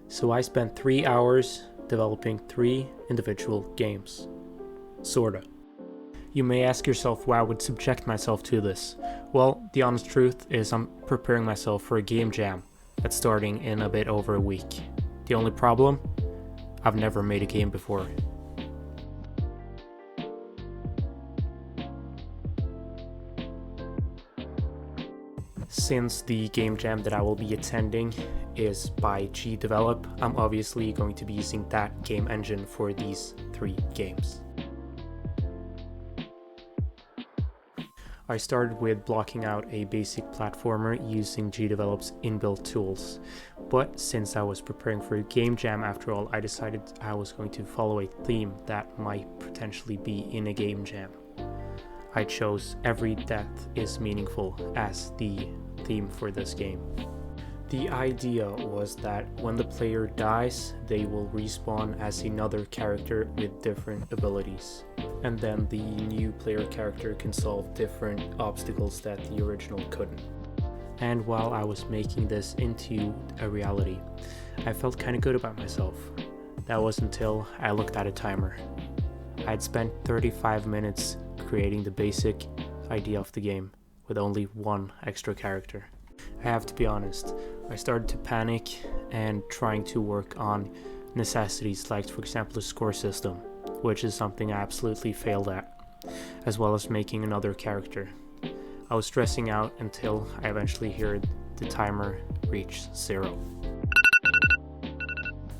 So I spent 3 hours developing 3 individual games. Sorta. You may ask yourself why I would subject myself to this. Well, the honest truth is I'm preparing myself for a game jam that's starting in a bit over a week. The only problem? I've never made a game before. Since the game jam that I will be attending is by GDevelop, I'm obviously going to be using that game engine for these 3 games. I started with blocking out a basic platformer using GDevelop's inbuilt tools, but since I was preparing for a game jam after all, I decided I was going to follow a theme that might potentially be in a game jam. I chose Every Death is Meaningful as the theme for this game. The idea was that when the player dies, they will respawn as another character with different abilities. And then the new player character can solve different obstacles that the original couldn't. And while I was making this into a reality, I felt kinda good about myself. That was until I looked at a timer. I'd spent 35 minutes creating the basic idea of the game with only 1 extra character. I have to be honest, I started to panic and trying to work on necessities like, for example, a score system, which is something I absolutely failed at, as well as making another character. I was stressing out until I eventually heard the timer reach 0.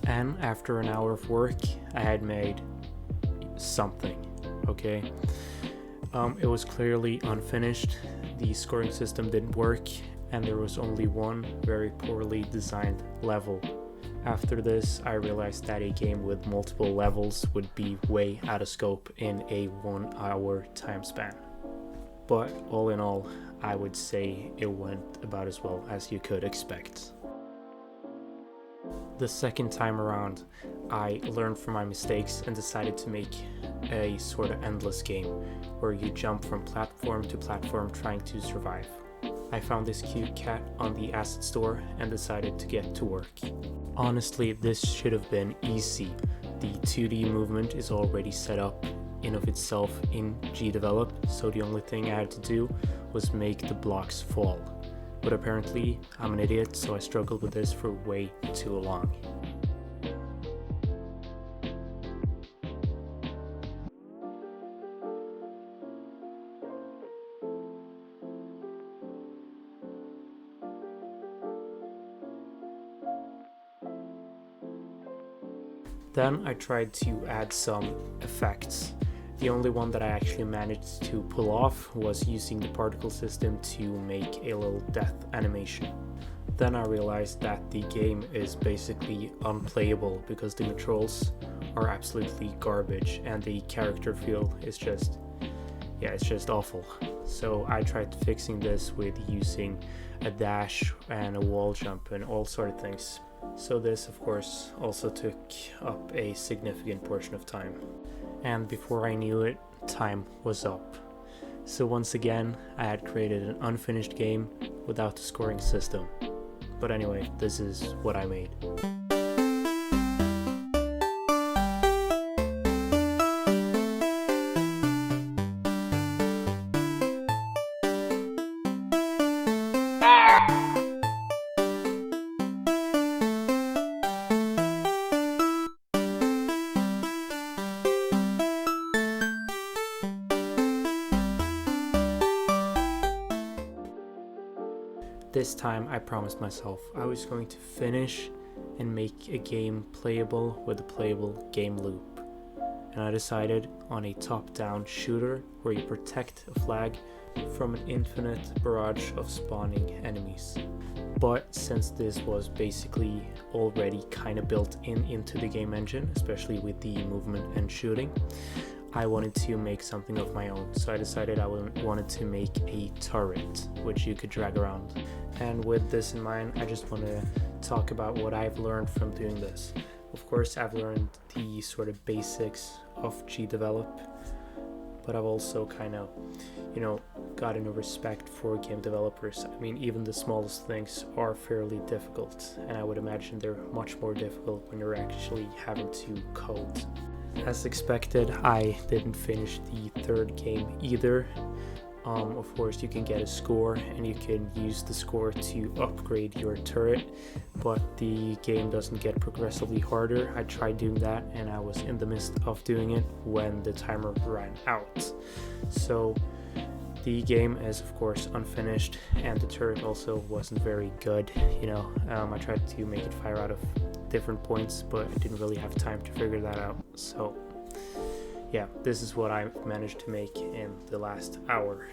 And after an hour of work, I had made something, okay? It was clearly unfinished, the scoring system didn't work, and there was only 1 very poorly designed level. After this, I realized that a game with multiple levels would be way out of scope in a 1-hour time span. But all in all, I would say it went about as well as you could expect. The second time around, I learned from my mistakes and decided to make a sort of endless game where you jump from platform to platform trying to survive. I found this cute cat on the asset store and decided to get to work. Honestly, this should have been easy. The 2D movement is already set up in of itself in GDevelop, so the only thing I had to do was make the blocks fall. But apparently, I'm an idiot, so I struggled with this for way too long. Then I tried to add some effects. The only one that I actually managed to pull off was using the particle system to make a little death animation. Then I realized that the game is basically unplayable because the controls are absolutely garbage and the character feel is just, it's just awful. So I tried fixing this with using a dash and a wall jump and all sort of things. So this, of course, also took up a significant portion of time. And before I knew it, time was up. So once again, I had created an unfinished game without the scoring system. But anyway, this is what I made. This time I promised myself I was going to finish and make a game playable with a playable game loop. And I decided on a top-down shooter where you protect a flag from an infinite barrage of spawning enemies. But since this was basically already kind of built into the game engine, especially with the movement and shooting, I wanted to make something of my own. So I decided I wanted to make a turret, which you could drag around. And with this in mind, I just want to talk about what I've learned from doing this. Of course, I've learned the sort of basics of GDevelop, but I've also kind of, gotten a respect for game developers. I mean, even the smallest things are fairly difficult, and I would imagine they're much more difficult when you're actually having to code. As expected, I didn't finish the third game either. Of course, you can get a score and you can use the score to upgrade your turret, but the game doesn't get progressively harder. I tried doing that and I was in the midst of doing it when the timer ran out. So the game is of course unfinished, and the turret also wasn't very good. I tried to make it fire out of different points, but I didn't really have time to figure that out. So yeah, this is what I managed to make in the last hour.